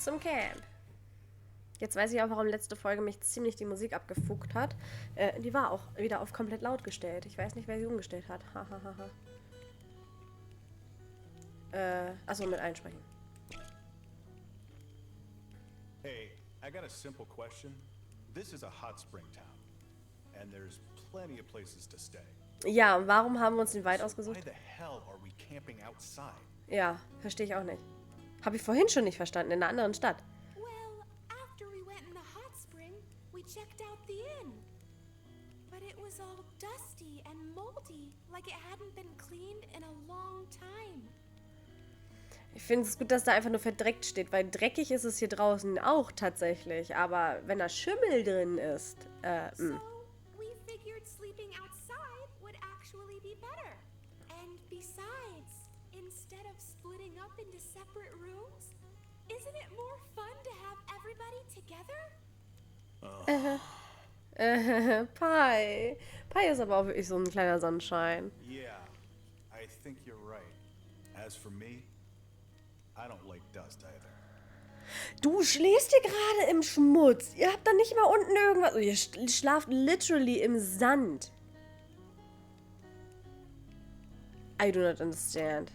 zum Camp. Jetzt weiß ich auch, warum letzte Folge mich ziemlich die Musik abgefuckt hat. Die war auch wieder auf komplett laut gestellt. Ich weiß nicht, wer sie umgestellt hat. Hahaha. Achso, mit einsprechen. Hey, I got a simple question. This is a hot spring town, and there's plenty of places to stay. Ja, und warum haben wir uns den Wald Why ausgesucht? the hell are we camping outside? Ja, verstehe ich auch nicht. Habe ich vorhin schon nicht verstanden, in einer anderen Stadt. Well, after we went in the hot spring, we checked out the inn. But it was all dusty and moldy, like it hadn't been cleaned in a long time. Ich finde es gut, dass da einfach nur verdreckt steht, weil dreckig ist es hier draußen auch tatsächlich. Aber wenn da Schimmel drin ist, So, we figured sleeping outside would actually be better. And besides, instead of splitting up into separate rooms, isn't it more fun to have everybody together? Pi. Pi ist aber auch wirklich so ein kleiner Sonnenschein. Yeah, I think you're right. As for me, I don't like dust either. Du schläfst hier gerade im Schmutz. Ihr habt da nicht mal unten irgendwas. Oh, ihr schlaft literally im Sand. I do not understand.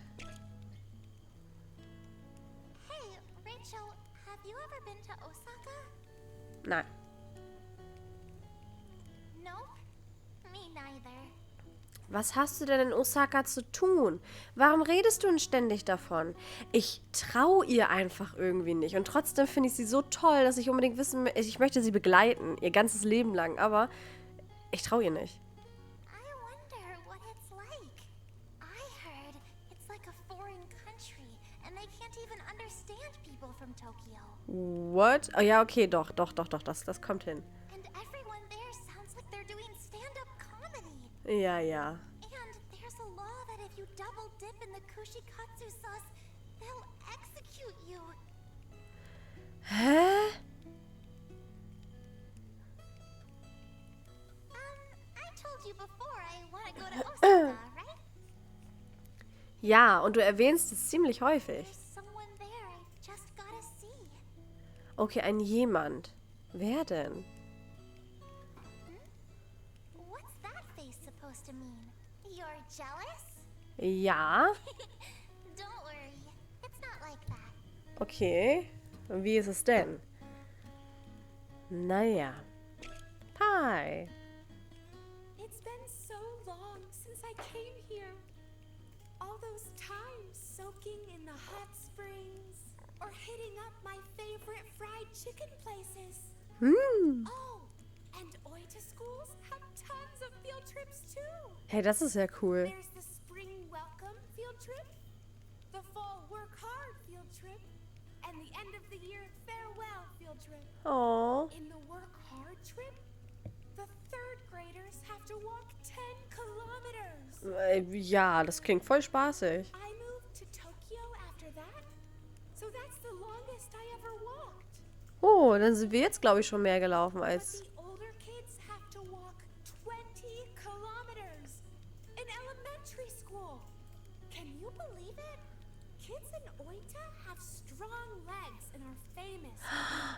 Hey, Rachel, have you ever been to Osaka? Nein. Nope. Me neither. Was hast du denn in Osaka zu tun? Warum redest du denn ständig davon? Ich traue ihr einfach irgendwie nicht. Und trotzdem finde ich sie so toll, dass ich unbedingt wissen möchte, ich möchte sie begleiten, ihr ganzes Leben lang. Aber ich traue ihr nicht. I wonder what it's like. I heard it's like a foreign country and they can't even understand people from Tokyo. What? Oh ja, okay, doch, das kommt hin. And everyone there sounds like they're doing stand-up comedy. Ja, ja. And there's a law that if you double dip in the kushikatsu sauce, they'll execute you. Hä? I told you before I want to go to Osaka, right? Ja, und du erwähnst es ziemlich häufig. There's someone there I just gotta see. Okay, ein jemand. Wer denn? What's that face supposed to mean? You're jealous? Ja. Don't worry, it's not like that. Okay. Wie ist es denn? Naja. Pi. It's been so long since I came here. All those times soaking in the hot springs or hitting up my favorite fried chicken places. Oh, and Oita schools have tons of field trips too. Hey, das ist ja cool. There's the spring welcome field trip, the fall work hard field trip, and the end of the year farewell field trip. Oh. In the work hard trip, the third graders have to walk 10 kilometers. Ja, das klingt voll spaßig. I moved to Tokyo after that, so that's the longest I ever walked. Oh, dann sind wir jetzt, glaube ich, schon mehr gelaufen But als... the older kids have to walk 20 kilometers in elementary school. Can you believe it? Kids in Oita have strong legs and are famous for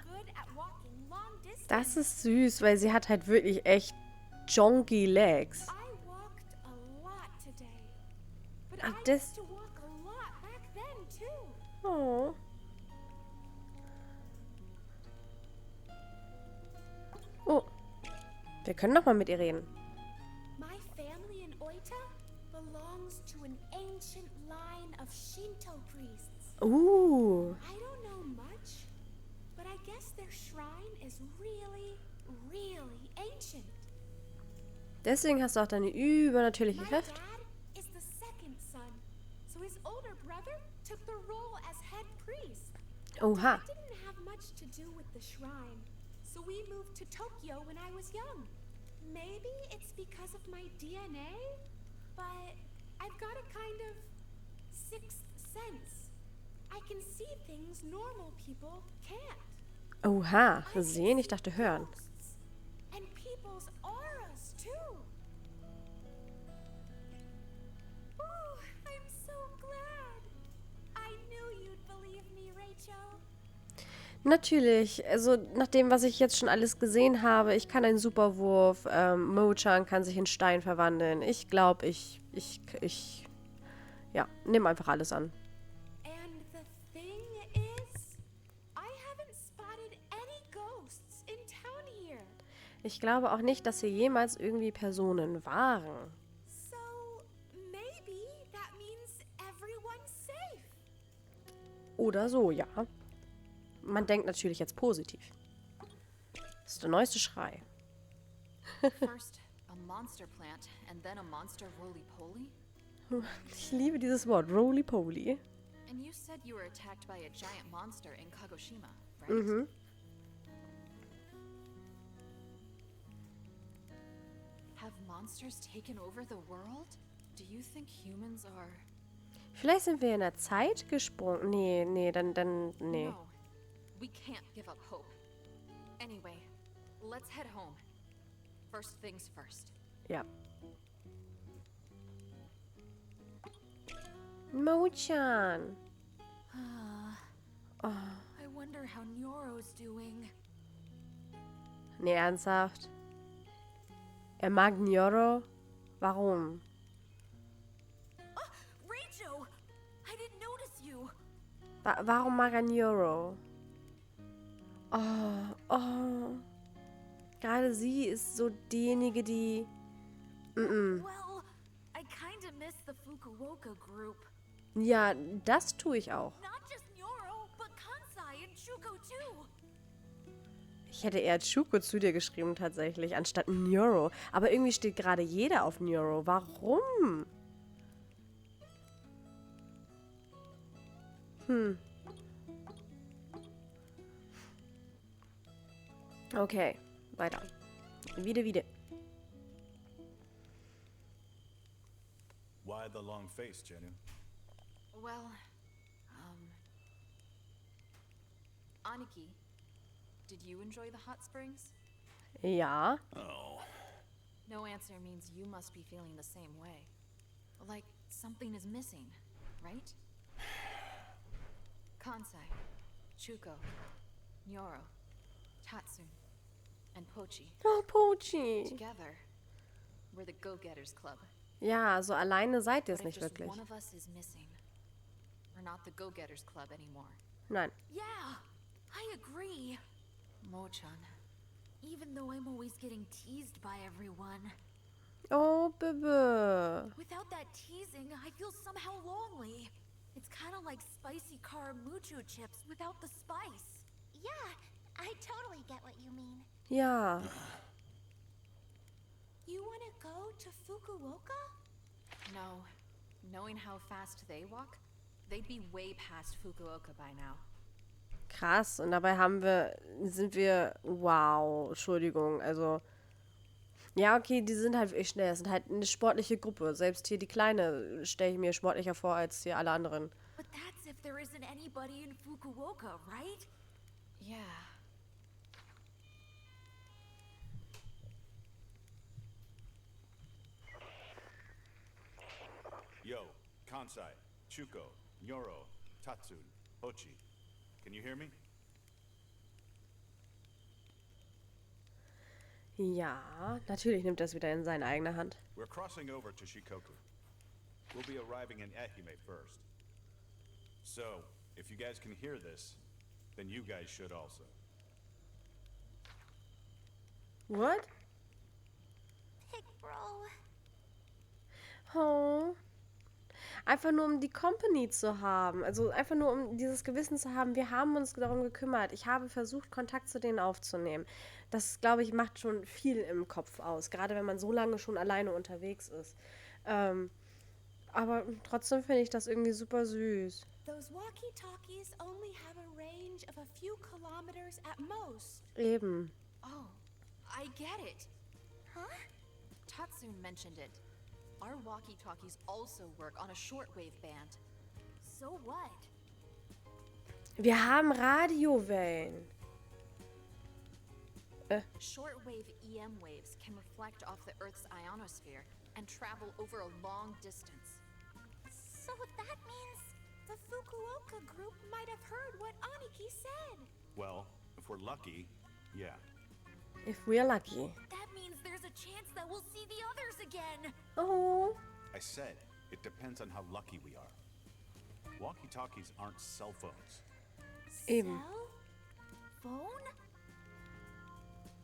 being good at walking long distance. Das ist süß, weil sie hat halt wirklich echt jonky Legs. I walked a lot today, but Ah, I das- used to walk a lot back then too. Oh. Oh. Wir können doch mal mit ihr reden. My family in Oita belongs to an ancient line of Shinto priests. I don't know much, but I guess their shrine is really, really ancient. Deswegen hast du auch deine übernatürliche My Kraft. dad is the second son, so his older brother took the role as head priest. Oha. I didn't have much to do with the shrine, so we moved to Tokyo when I was young. Maybe it's because of my DNA, but I've got a kind of sixth sense. I can see things normal people can't. Oha. I can Sehen, ich see dachte hören. ghosts and people's auras too. Oh, I'm so glad. I knew you'd believe me, Rachel. Natürlich, also nach dem, was ich jetzt schon alles gesehen habe, ich kann einen Superwurf, Mo-chan kann sich in Stein verwandeln. Ich glaube, ja, nimm einfach alles an. And the thing is, I haven't spotted any ghosts in town here. Ich glaube auch nicht, dass hier jemals irgendwie Personen waren. So maybe that means everyone's safe. Oder so, ja. Man denkt natürlich jetzt positiv. Das ist der neueste Schrei. First a monster plant and then a monster roly-poly? Ich liebe dieses Wort, Roly-Poly. And you said you were attacked by a giant monster in Kagoshima, right? Have monsters taken over the world? Do you think humans are... Vielleicht sind wir in der Zeit gesprungen. Nee, nee. No, we can't give up hope. Anyway, let's head home. First things first. Ja. Mo-chan. I wonder how Nyoro's doing. Nee, ernsthaft. Er mag Nyoro? Warum? Rachel, I didn't notice you. Warum mag er Nyoro? Oh. Gerade sie ist so diejenige, die... Well, I kinda miss the Fukuoka group. Ja, das tue ich auch. Not just Nyoro, but Kansai and Shuko too. Ich hätte eher Chuko zu dir geschrieben tatsächlich, anstatt Nyoro. Aber irgendwie steht gerade jeder auf Nyoro. Warum? Okay, weiter. Wieder. Why the long face, Jenny? Well, Aniki, did you enjoy the hot springs? Ja. Oh. No answer means you must be feeling the same way. Like something is missing, right? Kansai, Chuko, Nyoro, Tatsun, and Pochi. Oh, Pochi. Together, we're the Go-Getters Club. Ja, so alleine seid ihr es But if nicht just wirklich. one of us is missing, we're not the Go-Getters Club anymore. Nein. Yeah, I agree. Mo-chan. Even though I'm always getting teased by everyone. Oh, Bibi. Without that teasing, I feel somehow lonely. It's kind of like spicy Karamucho chips without the spice. Yeah, I totally get what you mean. Ja. You want to go to Fukuoka? No. Knowing how fast they walk, they'd be way past Fukuoka by now. Krass. Und dabei sind wir, wow, Entschuldigung, also, ja, okay, die sind halt wirklich schnell. Das sind halt eine sportliche Gruppe. Selbst hier die Kleine stelle ich mir sportlicher vor als hier alle anderen. But that's if there isn't anybody in Fukuoka, right? Yeah. Yo, Kansai, Chuko, Nyoro, Tatsun, Hochi. Can you hear me? Ja, natürlich nimmt er es wieder in seine eigene Hand. We're crossing over to Shikoku. We'll be arriving in Ehime first. So, if you guys can hear this, then you guys should also. What? Pig Bro. Oh. Einfach nur um die Company zu haben. Also einfach nur um dieses Gewissen zu haben, wir haben uns darum gekümmert. Ich habe versucht, Kontakt zu denen aufzunehmen. Das, glaube ich, macht schon viel im Kopf aus. Gerade wenn man so lange schon alleine unterwegs ist. Aber trotzdem finde ich das irgendwie super süß. Those walkie-talkies only have a range of a few kilometers at most. Eben. Oh, I get it. Huh? Tatsun mentioned it. Our walkie-talkies also work on a shortwave band. So what? Wir haben Radiowellen. Shortwave EM waves can reflect off the Earth's ionosphere and travel over a long distance. So that means The Fukuoka group might have heard what Aniki said. Well, if we're lucky, yeah. If we're lucky. That means there's a chance that we'll see the others again. Oh. I said, it depends on how lucky we are. Walkie-talkies aren't cell phones. Eben. Cell phone?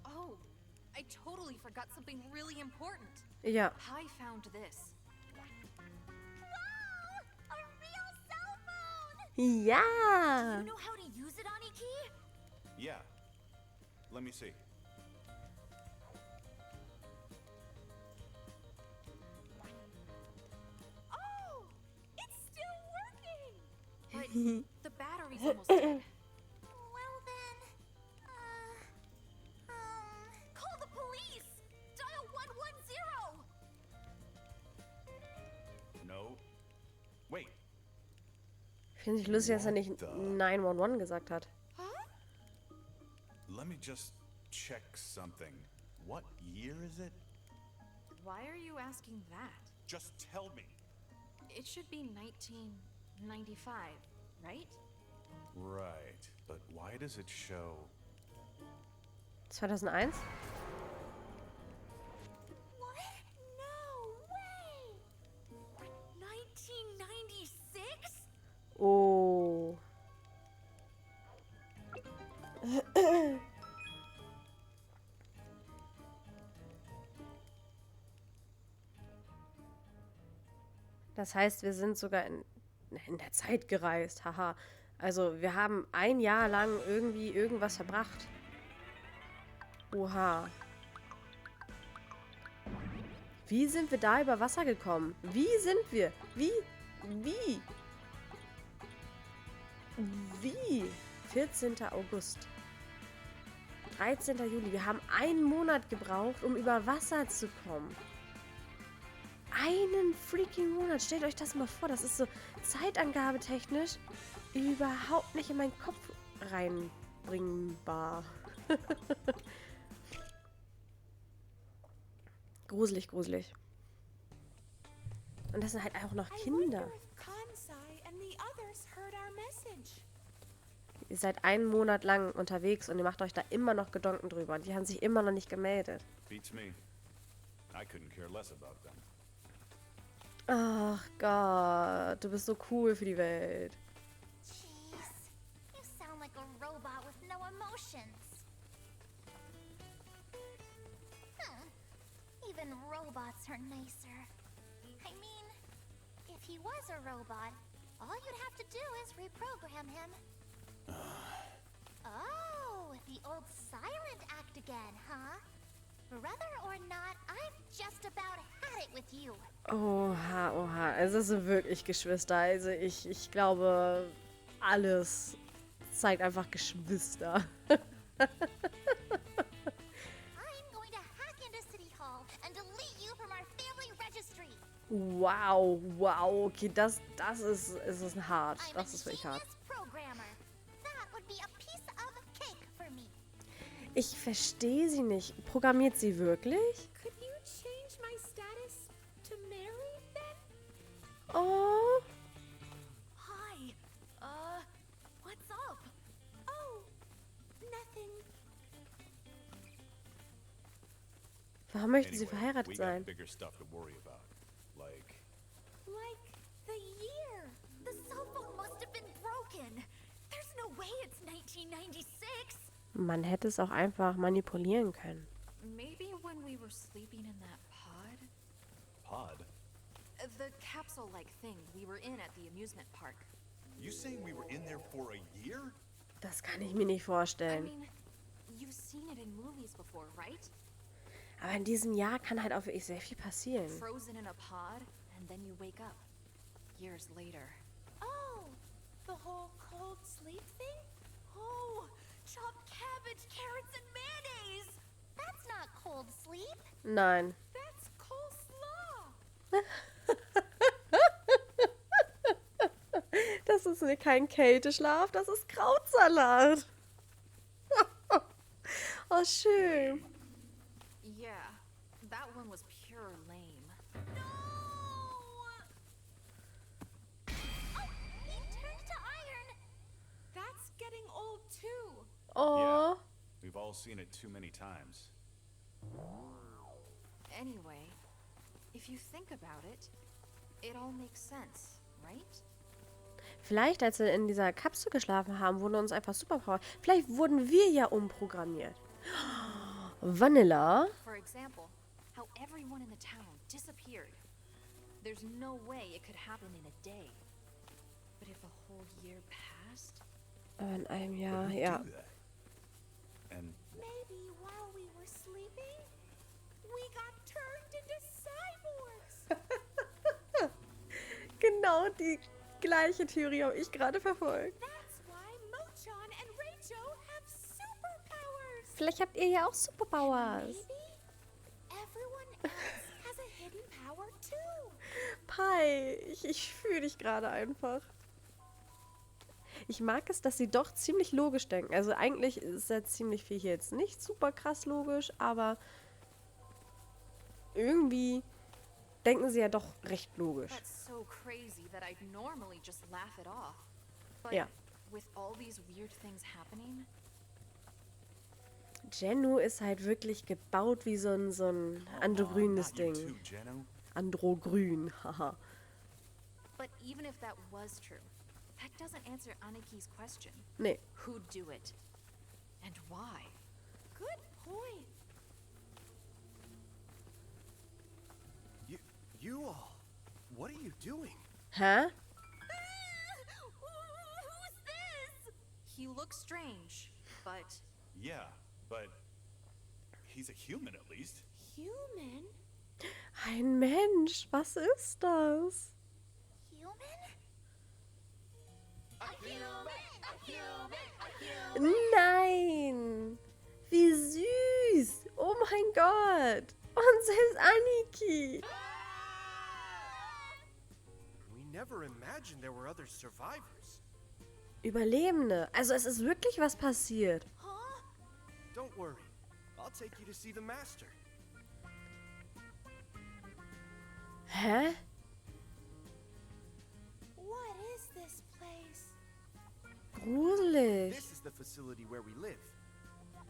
Oh, I totally forgot something really important. Ja. I found this. Wow! A real cell phone! Ja. You know how to use it, Aniki? Yeah. Let me see. Oh! It's still working! But the battery's almost dead. Well then, Call the police! Dial 110! No. Wait. Finde ich lustig, dass er nicht What the- 911 gesagt hat. Huh? Let me just check something. What year is it? Why are you asking that? Just tell me. It should be 1995, right? Right. But why does it show? 2001? What? No way! 1996? Oh. Das heißt, wir sind sogar in der Zeit gereist. Haha. Also, wir haben ein Jahr lang irgendwie irgendwas verbracht. Oha. Wie sind wir da über Wasser gekommen? Wie sind wir? Wie? 14. August. 13. Juli. Wir haben einen Monat gebraucht, um über Wasser zu kommen. Einen freaking Monat. Stellt euch das mal vor. Das ist so zeitangabetechnisch überhaupt nicht in meinen Kopf reinbringbar. Gruselig, gruselig. Und das sind halt auch noch I Kinder. wonder if Kansai and the others heard our message. Ihr seid einen Monat lang unterwegs und ihr macht euch da immer noch Gedanken drüber. Und die haben sich immer noch nicht gemeldet. Beats me. I couldn't care less about them. Ach Gott, du bist so cool für die Welt. jeez. You sound like a robot with no emotions. Even robots are nicer. I mean, if he was a robot, all you'd have to do is reprogram him. Oh, the old silent act again, huh? Whether or not, I've just about had it with you. Oha, oha. Also es sind wirklich Geschwister. Also ich glaube, alles zeigt einfach Geschwister. I'm going to hack into City Hall and delete you from our family registry. Wow, wow. Okay, das ist hart. I'm Das a ist wirklich hart. genius programmer. That would be a piece of cake for me. Ich verstehe sie nicht. Programmiert sie wirklich? Could you change my status to Mary then? Oh. Hi. What's up? Oh, nothing. Warum möchten sie Anyway, verheiratet we sein? got bigger stuff to worry about. Like, Like the year. The cell phone must have been broken. There's no way it's 1996. Man hätte es auch einfach manipulieren können. Maybe when we were sleeping in that pod? pod? The capsule-like thing we were in at the amusement park. You saying we were in there for a year? Das kann ich mir nicht I vorstellen. mean, you've seen it in movies before, right? Aber in diesem Jahr kann halt auch wirklich sehr viel passieren. Frozen in a pod, and then you wake up. Years later. Oh, the whole cold sleep thing? Oh, chopped cabbage, carrots, and mayonnaise! That's not cold sleep. Nein. That's coleslaw. Das ist kein Kälteschlaf, das ist Krautsalat. Oh, schön. Yeah, that one was pure lame. Oh, he Oh. We've all seen it too many times. Anyway, if you think about it, it all makes sense, right? Vielleicht, als wir in dieser Kapsel geschlafen haben, wurden uns einfach Superpower. Vielleicht wurden wir ja umprogrammiert. Vanilla. For example, how everyone in the town disappeared. There's no way it could happen in a day. But if a whole year passed? In einem But Jahr, who'd ja. do that? And Maybe while we were sleeping, we got turned into cyborgs. Genau die gleiche Theorie habe ich gerade verfolgt. That's why Mochan and Rachel have superpowers. Vielleicht habt ihr ja auch Superpowers. Maybe everyone else has a hidden power too. Pi, ich fühle dich gerade einfach. Ich mag es, dass sie doch ziemlich logisch denken. Also eigentlich ist ja ziemlich viel hier jetzt nicht super krass logisch, aber irgendwie denken sie ja doch recht logisch. That's so crazy that I'd normally just laugh it off. But Ja. with all these weird things happening, Jennu ist halt wirklich gebaut wie so ein androgynes not you Ding. too, Jeno. Androgrün, haha. but even if that was true, that doesn't answer Aniki's question. Nee. Who'd do it? And why? Good point. You all, what are you doing? Hä? Who's this? He looks strange, but Yeah, but he's a human at least. Human? Ein Mensch, was ist das? Human? Nein! Wie süß! Oh mein Gott! Und selbst Aniki! We never imagined there were other survivors. Überlebende. Also es ist wirklich was passiert. Huh? Don't worry, I'll take you to see the master. Hä? What is this place? Gruselig. This is the facility where we live.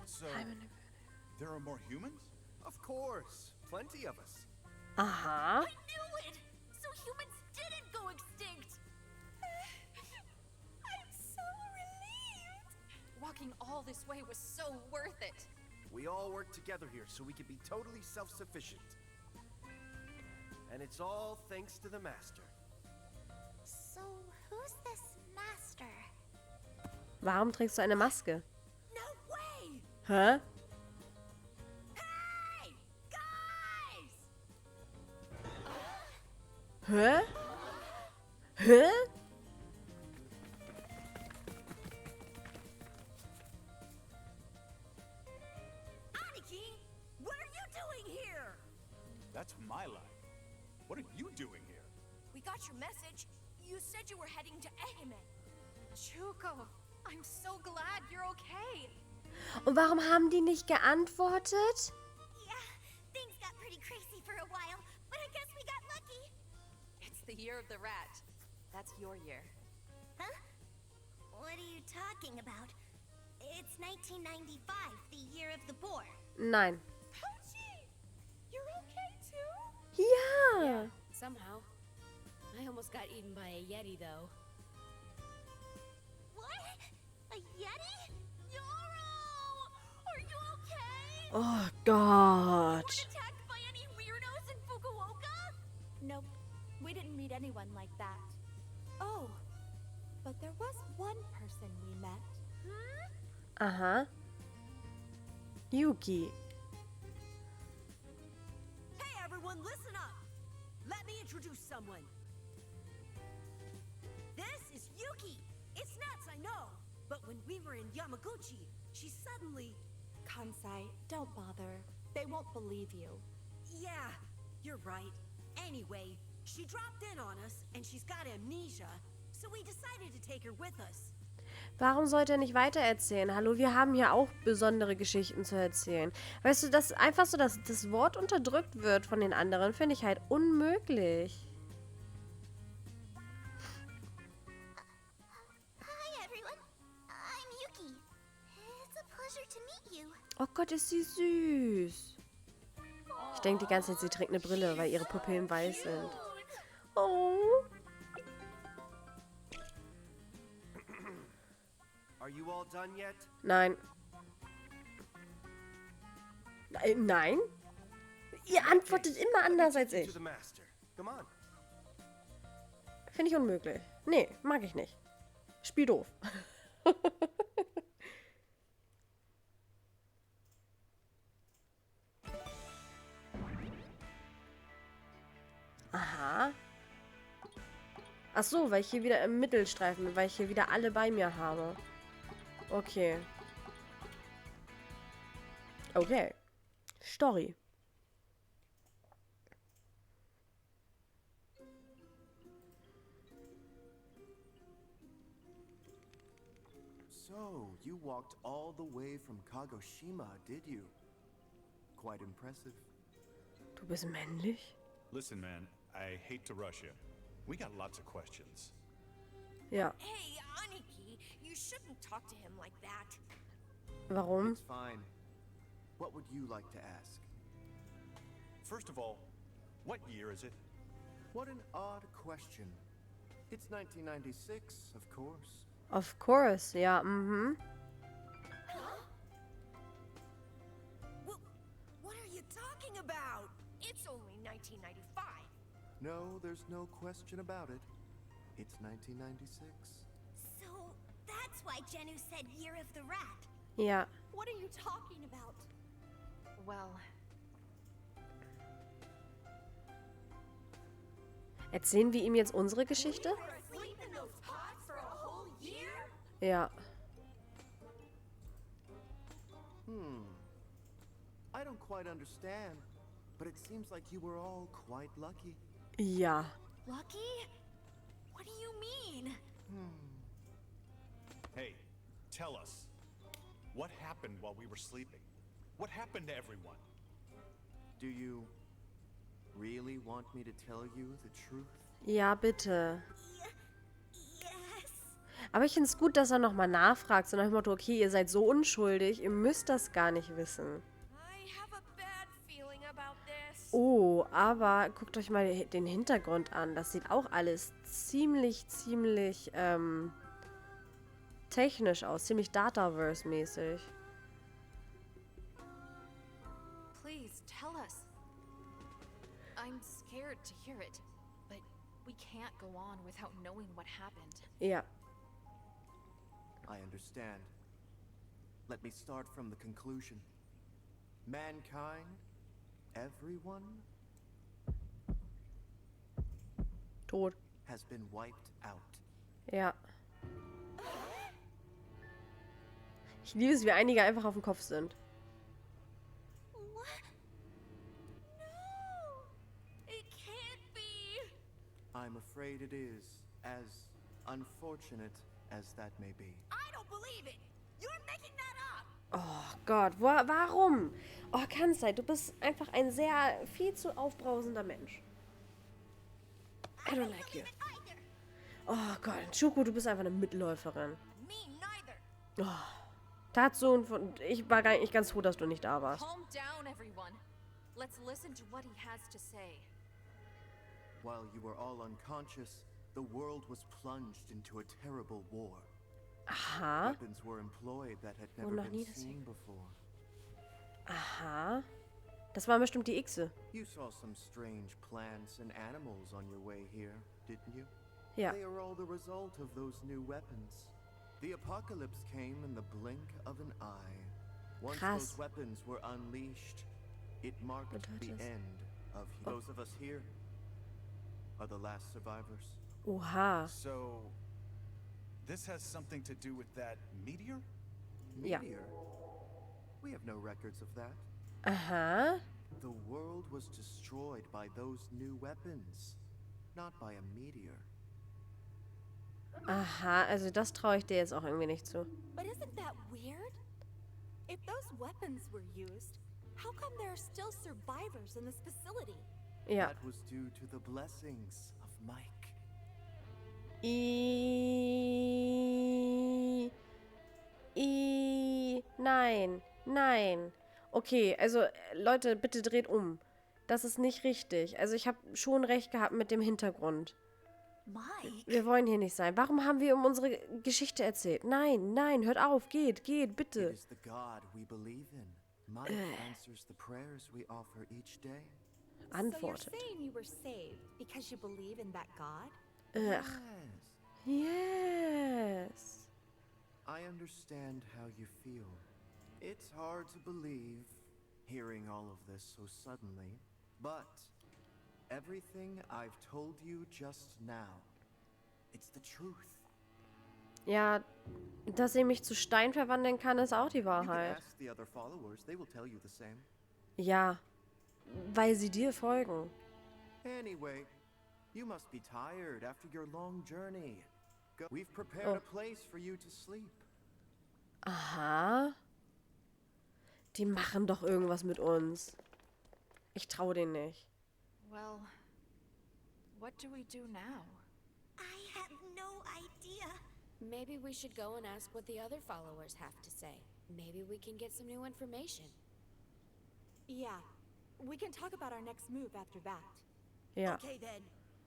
So, there are more humans? Of course, plenty of us. Aha. Knew it! So humans didn't go extinct! I'm so relieved! walking all this way was so worth it. We all work together here so we can be totally self-sufficient. And it's all thanks to the master. So, who's this master? Warum trägst du eine Maske? No way! Hä? Hey! Guys! Hä? Hä? Aniki! What are you doing here? That's my line. What are you doing here? We got your message. You said you were heading to Ehime. Chuko, I'm so glad you're okay. Und warum haben die nicht geantwortet? Yeah, things got pretty crazy for a while, but I guess we got lucky. It's the year of the rat. That's your year. Huh? What are you talking about? It's 1995, the year of the boar. Nein. Pochi! You're okay too? Ja. Somehow. I almost got eaten by a yeti, though. What? A yeti? Yoro! Are you okay? Oh Gott. Attacked by any weirdos in Fukuoka? Nope, we didn't meet anyone like that. Oh, but there was one person we met. Aha. Yuki. Hey everyone, listen up! Let me introduce someone. This is Yuki! It's nuts, I know! But when we were in Yamaguchi, she suddenly... Kansai, don't bother. They won't believe you. Yeah, you're right. Anyway, she dropped in on us, and she's got amnesia, so we decided to take her with us. Warum sollte er nicht weitererzählen? Hallo, wir haben hier auch besondere Geschichten zu erzählen. Weißt du, dass einfach so, dass das Wort unterdrückt wird von den anderen, finde ich halt unmöglich. Hi, everyone. I'm Yuki. It's a pleasure to meet you. Oh Gott, ist sie süß. Ich denke die ganze Zeit, sie trägt eine Brille, weil ihre Pupillen weiß sind. Oh. Are you all done yet? Nein. Nein? Ihr antwortet immer anders als To ich. the master. Come on. Finde ich unmöglich. Nee, mag ich nicht. Spiel doof. Aha. Ach so, weil ich hier wieder im Mittelstreifen bin, weil ich hier wieder alle bei mir habe. Okay. Okay. Story. So, you walked all the way from Kagoshima, did you? Quite impressive. Du bist männlich? Listen, man, I hate to rush you. We got lots of questions. Ja. Hey, Aniki, you shouldn't talk to him like that. Warum? It's fine. What would you like to ask? First of all, what year is it? What an odd question. It's 1996, of course. Of course, ja, mhm. What are you talking about? It's only 1995. No, there's no question about it. It's 1996. So that's why Jenu said Year of the Rat. Ja. What are you talking about? Well, Erzählen wir ihm jetzt unsere Geschichte? Asleep in those pots for a whole year? Ja. I don't quite understand, but it seems like you were all quite lucky. Ja. Lucky? What do you mean? Hey, tell us. What happened while we were sleeping? What happened to everyone? Do you really want me to tell you the truth? Ja, bitte. Yes. Aber ich finde es gut, dass er nochmal nachfragt. So nach dem Motto, okay, ihr seid so unschuldig, ihr müsst das gar nicht wissen. I have a bad feeling about this. Oh, aber guckt euch mal den Hintergrund an. Das sieht auch alles ziemlich technisch aus. Ziemlich Dataverse-mäßig. please tell us. I'm scared to hear it, but we can't go on without knowing what happened. Ja. I understand. Let me start from the conclusion. Mankind, everyone, Tot. has been wiped out. Ja. Ich liebe es, wie einige einfach auf dem Kopf sind. What? No! It can't be! I'm afraid it is, as unfortunate as that may be. I don't believe it. You're making that up. Oh Gott, warum? Oh, Kanzai, du bist einfach ein sehr viel zu aufbrausender Mensch. I don't like you. Either. Oh Gott, Shuko, du bist einfach eine Mitläuferin. Me neither. Oh. Tatsu und ich war gar nicht ganz froh, dass du nicht da warst. Calm down, everyone. Let's listen to what he has to say. While you were all unconscious, the world was plunged into a terrible war. Aha, Weapons were employed that had never noch been nie seen before. aha. Das waren bestimmt die Xe. You saw some strange plants and animals on your way here, didn't you? Ja. They are all the result of those new weapons. The apocalypse came in the blink of an eye. Once Krass. those weapons were unleashed, it marked the Bedeutet- end of those of us here are the last survivors. Oha. So, this has something to do with that meteor? Ja. Meteor? We have no records of that. Aha. The world was destroyed by those new weapons, not by a meteor. Aha, also das traue ich dir jetzt auch irgendwie nicht zu. But isn't that weird? If those weapons were used, how come there are still survivors in this facility? Ja. That was due to the blessings of Mike. nein, nein. Okay, also Leute, bitte dreht um. Das ist nicht richtig. Also ich habe schon recht gehabt mit dem Hintergrund. Mike? Wir wollen hier nicht sein. Warum haben wir um unsere Geschichte erzählt? Nein, nein, hört auf, geht, bitte. It is the God we believe in. Mike answers the prayers we offer each day. Antwortet. So you're saying you were saved because you believe in that God? Ach, yes. I understand how you feel. It's hard to believe, hearing all of this so suddenly, but everything I've told you just now, it's the truth. Ja, dass ich mich zu Stein verwandeln kann, ist auch die You can Wahrheit. ask the other followers, they will tell you the same. Ja, weil sie dir folgen. Anyway, you must be tired after your long journey. We've prepared a place for you to sleep. Aha. Die machen doch irgendwas mit uns. Ich traue denen nicht. Well, what do we do now? I have no idea. Maybe we should go and ask what the other followers have to say. Maybe we can get some new information. Yeah. We can talk about our next move after that. Ja. Okay then.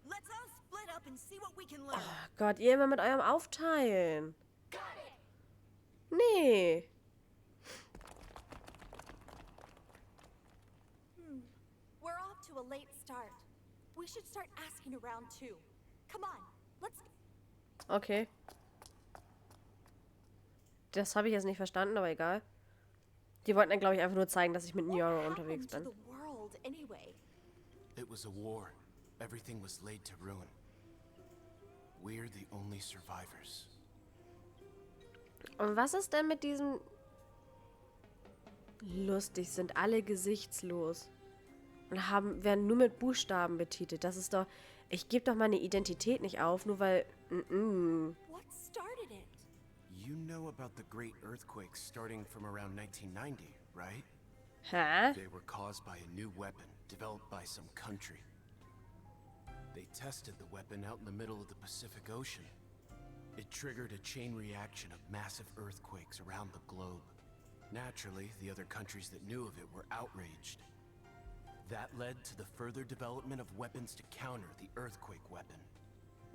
Let's all split up and see what we can learn. Oh Gott, ihr immer mit eurem Aufteilen. Nee. We're off to a late start. We should start asking around too. Come on, let's... Okay. Das habe ich jetzt nicht verstanden, aber egal. Die wollten dann, glaube ich, einfach nur zeigen, dass ich mit Niora unterwegs to bin. the world anyway? It was a war. Everything was laid to ruin. We're the only survivors. Und was ist denn mit diesem... Lustig, sind alle gesichtslos. Und werden nur mit Buchstaben betitelt. Das ist doch... Ich gebe doch meine Identität nicht auf, nur weil... What started it? You know about the great earthquakes starting from around 1990, right? Hä? They were caused by a new weapon developed by some country. They tested the weapon out in the middle of the Pacific Ocean. It triggered a chain reaction of massive earthquakes around the globe. Naturally, the other countries that knew of it were outraged. That led to the further development of weapons to counter the earthquake weapon.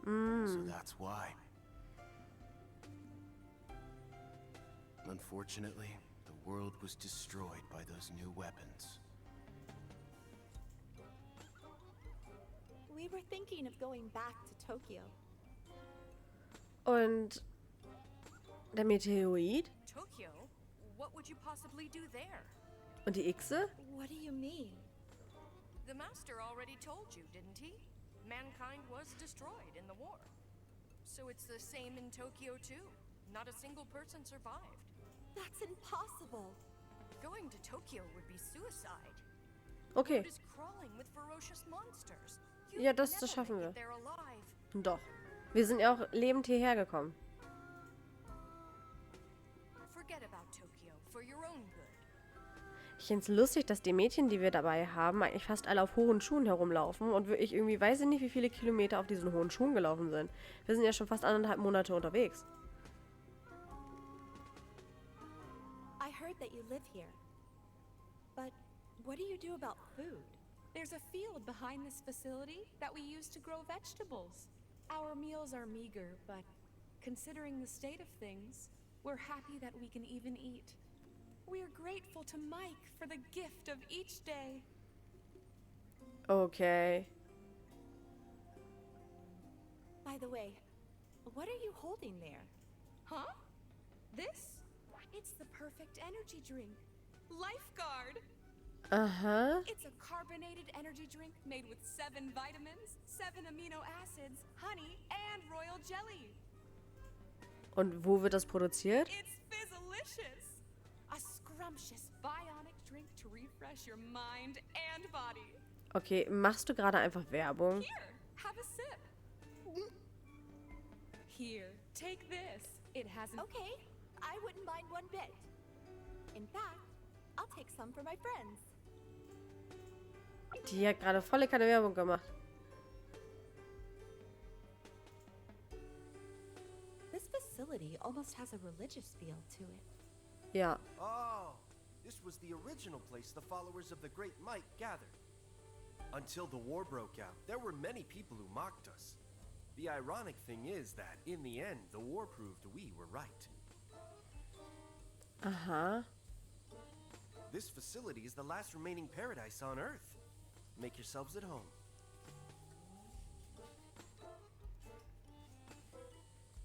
So that's why. Unfortunately, the world was destroyed by those new weapons. We were thinking of going back to Tokyo. Und... Der Meteorit? Tokyo? What would you possibly do there? Und die Xe? What do you mean? The Master already told you, didn't he? Mankind was destroyed in the war. So it's the same in Tokyo too. Not a single person survived. That's impossible. Going to Tokyo would be suicide. Okay. It is crawling with ferocious monsters. Ja, das schaffen wir. They're alive. Doch. Wir sind ja auch lebend hierher gekommen. Forget about Tokyo for your own good. Ich finde es lustig, dass die Mädchen, die wir dabei haben, eigentlich fast alle auf hohen Schuhen herumlaufen und ich irgendwie weiß ich nicht, wie viele Kilometer auf diesen hohen Schuhen gelaufen sind. Wir sind ja schon fast 1,5 Monate unterwegs. I heard that you live here. But what do you do about food? There's a field behind this facility that we use to grow vegetables. Our meals are meager, but considering the state of things, we're happy that we can even eat. We're grateful to Mike for the gift of each day. Okay. By the way, what are you holding there? Huh? This? It's the perfect energy drink. Lifeguard! Aha. It's a carbonated energy drink made with 7 vitamins, 7 amino acids, honey, and royal jelly. Und wo wird das produziert? It's fizzalicious! A scrumptious bionic drink to refresh your mind and body. Okay, machst du gerade einfach Werbung? Here, have a sip. Here, take this. It has an... Okay, I wouldn't mind one bit. In fact, I'll take some for my friends. Die hat gerade volle keine Werbung gemacht. This facility almost has a religious feel to it. Ja. Oh, this was the original place the followers of the Great Mike gathered. Until the war broke out, there were many people who mocked us. The ironic thing is that, in the end, the war proved we were right. Aha. This facility is the last remaining paradise on Earth. Make yourselves at home.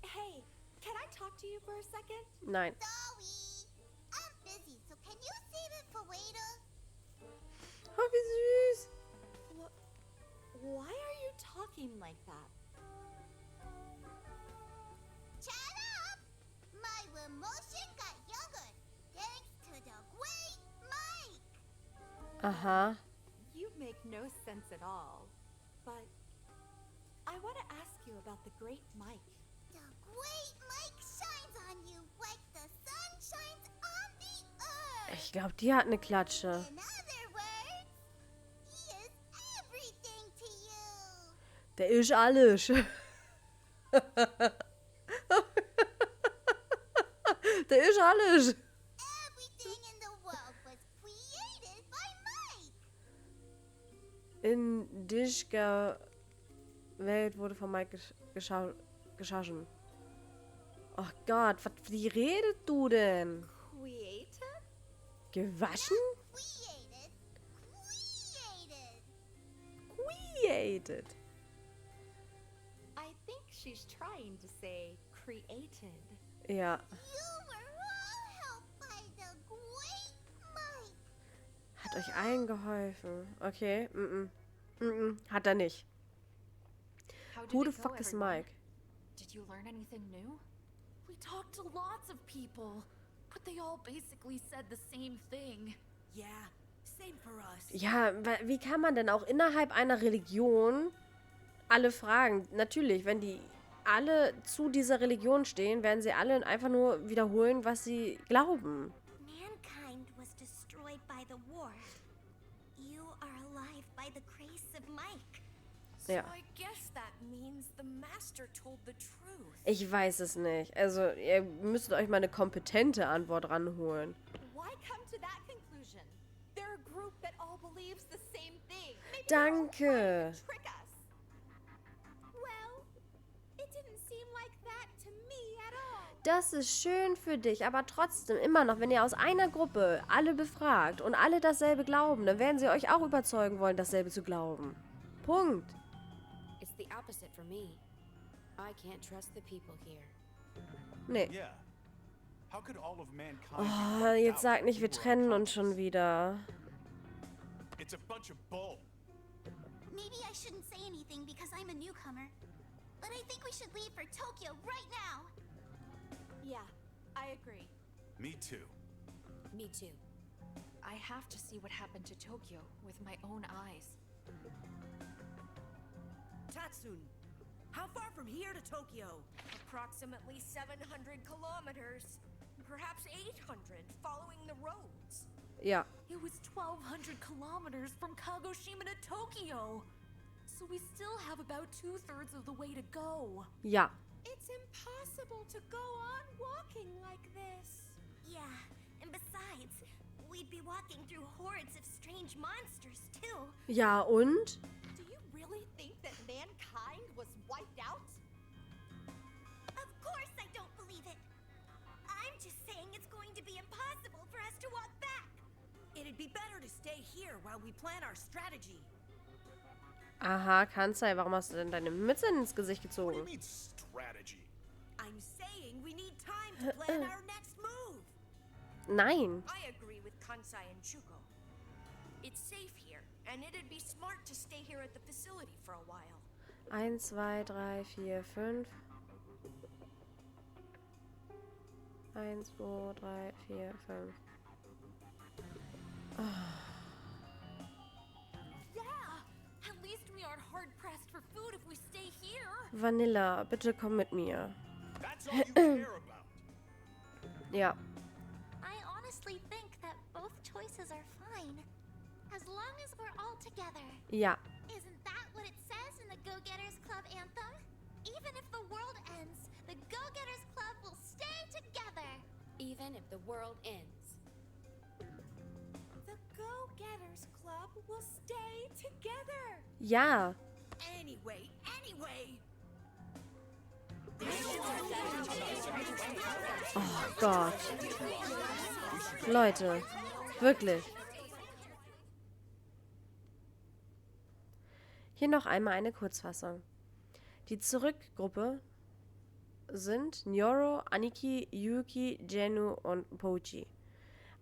Hey, can I talk to you for a second? Nein. Zoe, I'm busy, so can you save it for later? Oh, wie süß. Why are you talking like that? Shut up! My emotion got younger, thanks to the Great Mike! Aha. You make no sense at all. But I want to ask you about the Great Mike. The Great Mike shines on you like the sun shines on the earth! Ich glaube, die hat eine Klatsche. In other words, he is everything to you! Der ist alles. Der ist alles. Everything in the world was created by Mike! In dich Welt wurde von Mike geschaffen. Ach Gott, wie redet du denn? Created? Gewaschen? Created! Created. I think she's trying to say created. Ja. You were all helped by the Great Mike! Hat euch allen geholfen. Okay. Hat er nicht. How did Who the it go, fuck is everyone? Mike? Did you learn anything new? We talked to lots of people, but they all basically said the same thing. Yeah, same for us. Ja, wie kann man denn auch innerhalb einer Religion alle fragen? Natürlich, wenn die alle zu dieser Religion stehen, werden sie alle einfach nur wiederholen, was sie glauben. Mankind was destroyed by the war. You are alive by the grace of Mike. So Ja. I guess that means the Master told the truth. Ich weiß es nicht. Also, ihr müsst euch mal eine kompetente Antwort ranholen. Why come to that conclusion? They're a group that all believes the same thing. Maybe Danke. they're all trying to trick us. Well, it didn't seem like that to me at all. Das ist schön für dich, aber trotzdem immer noch, wenn ihr aus einer Gruppe alle befragt und alle dasselbe glauben, dann werden sie euch auch überzeugen wollen, dasselbe zu glauben. Punkt. It's the opposite for me. I can't trust the people here. Nee. Yeah. How could all of mankind Oh, be wiped jetzt out sag if nicht, we wir were trennen uns accomplices? schon wieder. It's a bunch of bull. Maybe I shouldn't say anything because I'm a newcomer. But I think we should leave for Tokyo right now. Yeah, I agree. Me too. Me too. I have to see what happened to Tokyo with my own eyes. Tatsun, how far from here to Tokyo? Approximately 700 kilometers. Perhaps 800, following the roads. Ja. It was 1,200 kilometers from Kagoshima to Tokyo. So we still have about 2/3 of the way to go. Ja. It's impossible to go on walking like this. Yeah, and besides, we'd be walking through hordes of strange monsters too. Ja, und? Do you really think that mankind was wiped out? Of course I don't believe it. I'm just saying it's going to be impossible for us to walk back. It'd be better to stay here while we plan our strategy. Aha, Kansai, warum hast du denn deine Mütze ins Gesicht What do you gezogen? mean strategy? I'm saying we need time to plan our next move. Nein. I agree with Kansai and Shuko. It's safe here, and it'd be smart to stay here at the facility for a while. 1, 2, 3, 4, 5. 1, 2, 3, 4, 5. Yeah! At least we aren't hard-pressed for food if we stay here. Vanilla, bitte komm mit mir. That's all you care about. Ja. I honestly think that both choices are fine. As long as we're all together. Ja. Isn't that what it says in the Go-Getters Club anthem? Even if the world ends, the Go-Getters Club will stay together. Even again if the world ends. The Go-Getters Club will stay together. Ja. Anyway. Oh Gott. Leute. Wirklich. Hier noch einmal eine Kurzfassung. Die Zurückgruppe sind Nyoro, Aniki, Yuki, Jenu und Pochi.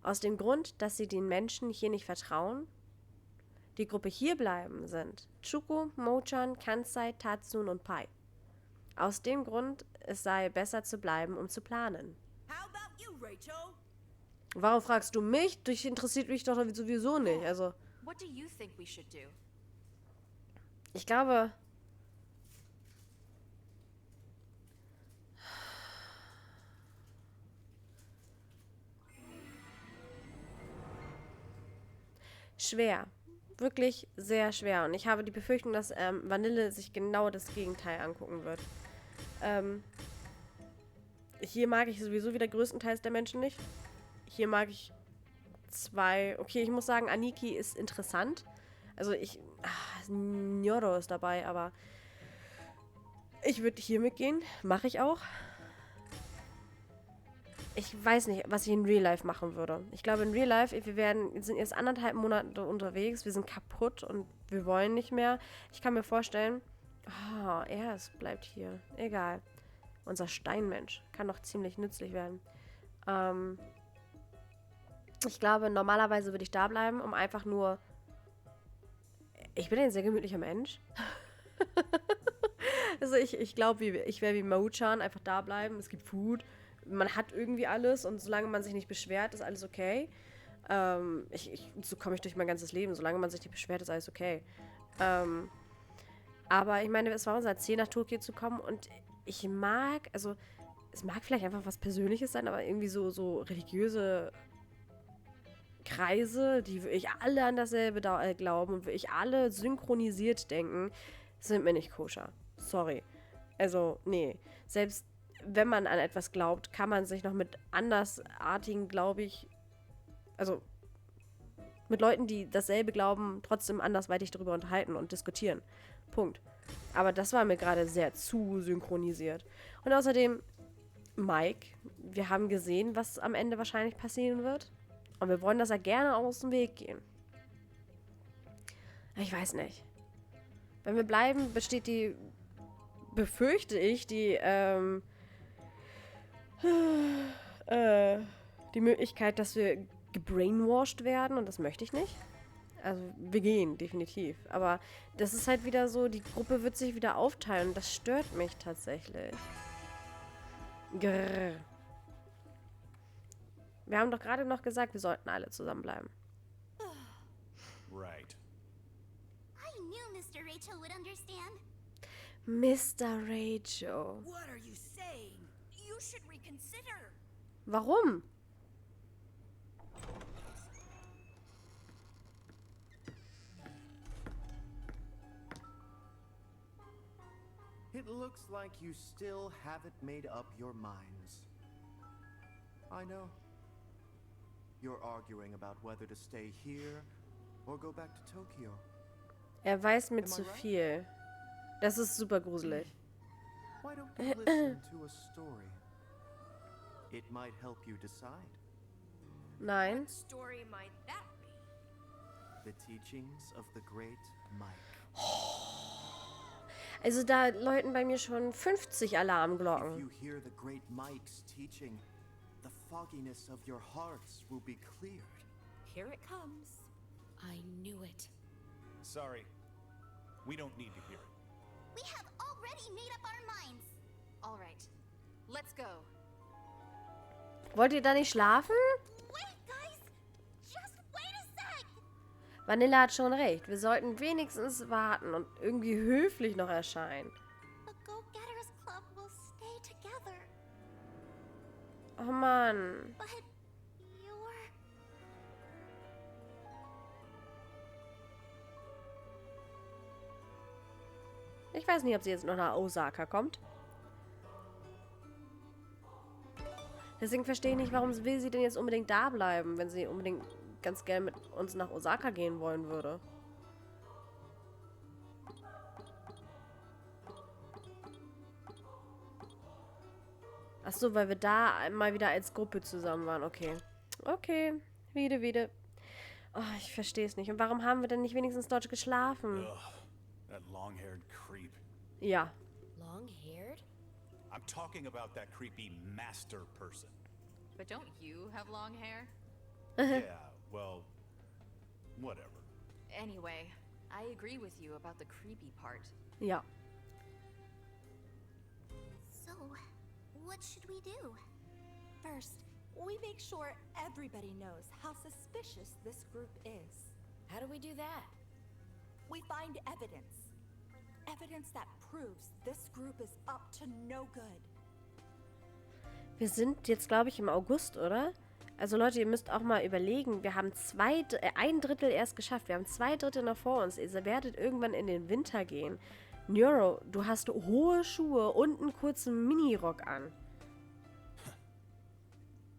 Aus dem Grund, dass sie den Menschen hier nicht vertrauen. Die Gruppe hier bleiben sind Chuko, Mochan, Kansai, Tatsun und Pai. Aus dem Grund, es sei besser zu bleiben, um zu planen. How about you, Rachel? Warum fragst du mich? Dich interessiert mich doch sowieso nicht. Also, What do you think we should do? ich glaube... Schwer. Wirklich sehr schwer. Und ich habe die Befürchtung, dass Vanille sich genau das Gegenteil angucken wird. Hier mag ich sowieso wieder größtenteils der Menschen nicht. Hier mag ich zwei... Okay, ich muss sagen, Aniki ist interessant. Also Nyoro ist dabei, aber ich würde hier mitgehen. Mache ich auch. Ich weiß nicht, was ich in Real Life machen würde. Ich glaube, in Real Life, wir sind jetzt 1,5 Monate unterwegs, wir sind kaputt und wir wollen nicht mehr. Ich kann mir vorstellen, bleibt hier. Egal. Unser Steinmensch kann doch ziemlich nützlich werden. Ich glaube, normalerweise würde ich da bleiben, um einfach nur... Ich bin ein sehr gemütlicher Mensch. Also ich glaube, ich wäre wie Mo-chan, einfach da bleiben. Es gibt Food. Man hat irgendwie alles und solange man sich nicht beschwert, ist alles okay. So komme ich durch mein ganzes Leben. Solange man sich nicht beschwert, ist alles okay. Aber ich meine, es war unser Ziel, nach Tokio zu kommen und es mag vielleicht einfach was Persönliches sein, aber irgendwie so religiöse Kreise, die wirklich alle an dasselbe glauben und wirklich alle synchronisiert denken, sind mir nicht koscher. Sorry. Also, nee. Selbst wenn man an etwas glaubt, kann man sich noch mit andersartigen, glaube ich, also mit Leuten, die dasselbe glauben, trotzdem andersweitig darüber unterhalten und diskutieren. Punkt. Aber das war mir gerade sehr zu synchronisiert. Und außerdem, Mike, wir haben gesehen, was am Ende wahrscheinlich passieren wird. Und wir wollen, dass er gerne aus dem Weg gehen. Ich weiß nicht. Wenn wir bleiben, besteht befürchte ich, die Möglichkeit, dass wir gebrainwashed werden und das möchte ich nicht. Also wir gehen, definitiv. Aber das ist halt wieder so, die Gruppe wird sich wieder aufteilen und das stört mich tatsächlich. Grrr. Wir haben doch gerade noch gesagt, wir sollten alle zusammenbleiben. Right. I knew Mr. Rachel would understand. Mr. Rachel. What are you saying? You should reconsider. Warum? It looks like you still haven't made up your minds. I know. You're arguing about whether to stay here or go back to Tokyo. Er weiß mir zu viel. Das ist super gruselig. Why don't you listen to a story? It might help you decide. Nein. What story might that be? The teachings of the great Mike. Also da läuten bei mir schon 50 If Alarmglocken. you hear the great Mike's teaching, the fogginess of your hearts will be cleared. Here it comes. I knew it. Sorry. We don't need to hear it. We have already made up our minds. All right, let's go. Wollt ihr da nicht schlafen? Wait, guys! Just wait a sec! Vanilla hat schon recht. Wir sollten wenigstens warten und irgendwie höflich noch erscheinen. The Go-Getters Club will stay together. Oh Mann. But you're... Ich weiß nicht, ob sie jetzt noch nach Osaka kommt. Deswegen verstehe ich nicht, warum will sie denn jetzt unbedingt da bleiben, wenn sie unbedingt ganz gerne mit uns nach Osaka gehen wollen würde. Ach so, weil wir da mal wieder als Gruppe zusammen waren. Okay. Okay. Wieder. Oh, ich verstehe es nicht. Und warum haben wir denn nicht wenigstens dort geschlafen? Ugh, that long-haired creep. Ja. Long-haired? I'm talking about that creepy master person. But don't you have long hair? Yeah, well, whatever. Anyway, I agree with you about the creepy part. Ja. So, what should we do? First, we make sure everybody knows how suspicious this group is. How do we do that? We find evidence. Evidence that proves this group is up to no good. Wir sind jetzt, glaube ich, im August, oder? Also Leute, ihr müsst auch mal überlegen, wir haben ein Drittel erst geschafft. Wir haben 2 Drittel noch vor uns. Ihr werdet irgendwann in den Winter gehen. Neuro, du hast hohe Schuhe und einen kurzen Minirock an.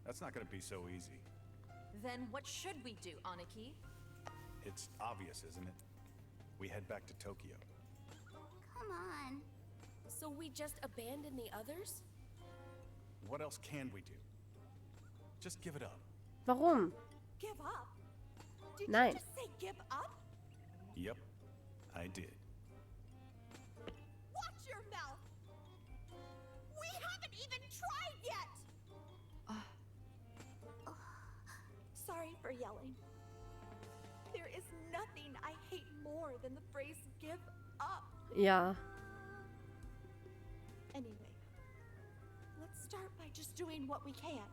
That's not gonna be so easy. Then what should we do, Aniki? It's obvious, isn't it? We head back to Tokyo. Come on. So we just abandon the others? What else can we do? Just give it up. Warum? Give up? Did Nein. you just say give up? Yep, I did. Watch your mouth! We haven't even tried yet! Sorry for yelling. There is nothing I hate more than the phrase give up. Ja. Anyway, let's start by just doing what we can.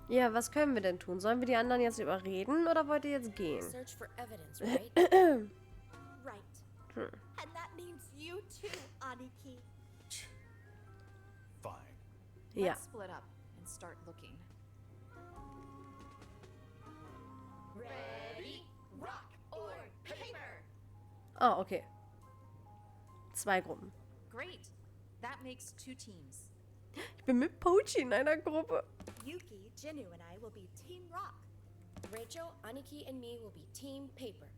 Ja, was können wir denn tun? Sollen wir die anderen jetzt überreden oder wollt ihr jetzt gehen? Search for evidence, right? Right. And that means you too, Aniki. Fine. Ja. Let's split up and start looking. Ready, rock, or paper! Oh, okay. 2 Gruppen. Great. That makes 2 teams. Ich bin mit Pochi in einer Gruppe. Yuki, Jinu, and I will be Team Rock. Rachel, Aniki, and me will be Team Paper.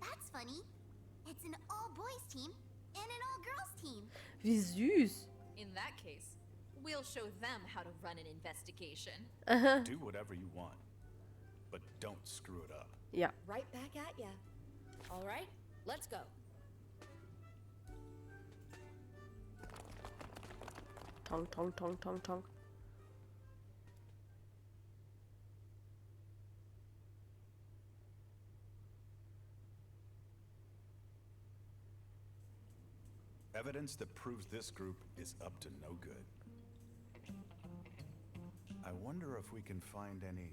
That's funny. It's an all-boys team and an all-girls team. Wie süß. In that case, we'll show them how to run an investigation. Aha. Do whatever you want, but don't screw it up. Ja. Right back at ya. All right, let's go. Tong, tong, tong, tong, tong. Evidence that proves this group is up to no good. I wonder if we can find any...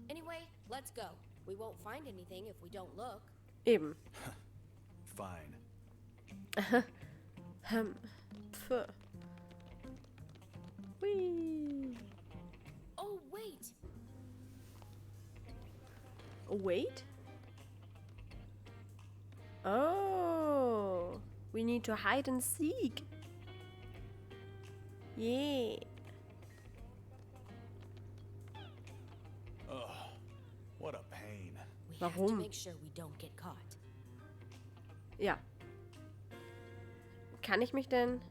Anyway, let's go. We won't find anything if we don't look. Eben. Fine. Pf. Whee. Oh, wait! Wait? Oh. We need to hide and seek. Yeah. Ugh, what a pain. We have to Warum? make sure we don't get caught. Ja. Kann ich mich denn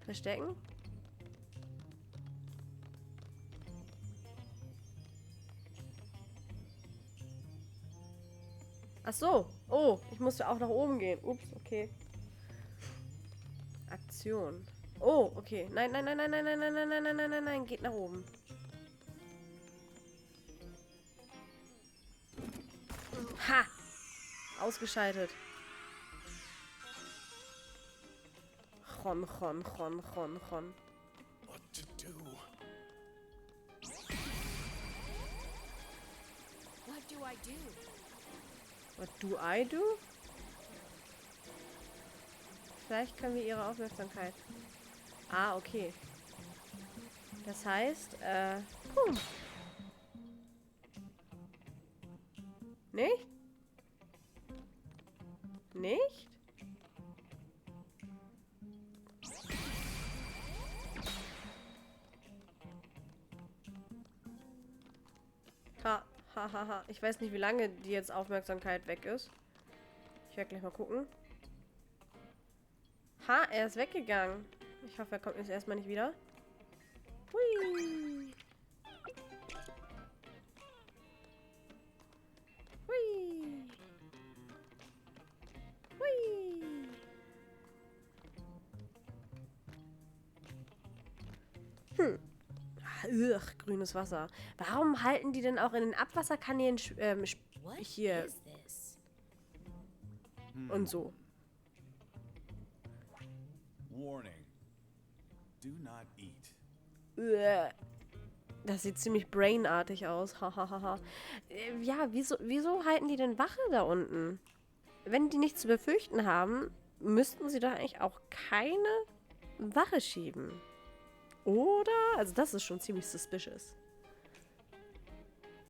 verstecken? Ach so. Oh, ich musste auch nach oben gehen. Ups, okay. Aktion. Oh, okay. Nein, nein, nein, nein, nein, nein, nein, nein, nein, nein, nein, nein, nein, geht nach oben. Ha! Ausgeschaltet. Ron. What to do? What do I do? What do I do? Vielleicht können wir ihre Aufmerksamkeit. Ah, okay. Das heißt, Nicht? Nicht? Ha, ha, ha, ha. Ich weiß nicht, wie lange die jetzt Aufmerksamkeit weg ist. Ich werde gleich mal gucken. Ha, er ist weggegangen. Ich hoffe, er kommt jetzt erstmal nicht wieder. Hui. Hui. Hui. Grünes Wasser. Warum halten die denn auch in den Abwasserkanälen hier und so? Warning. Do not eat. Das sieht ziemlich brainartig aus. Hahaha. Ja, wieso halten die denn Wache da unten? Wenn die nichts zu befürchten haben, müssten sie doch eigentlich auch keine Wache schieben. Oder? Also das ist schon ziemlich suspicious.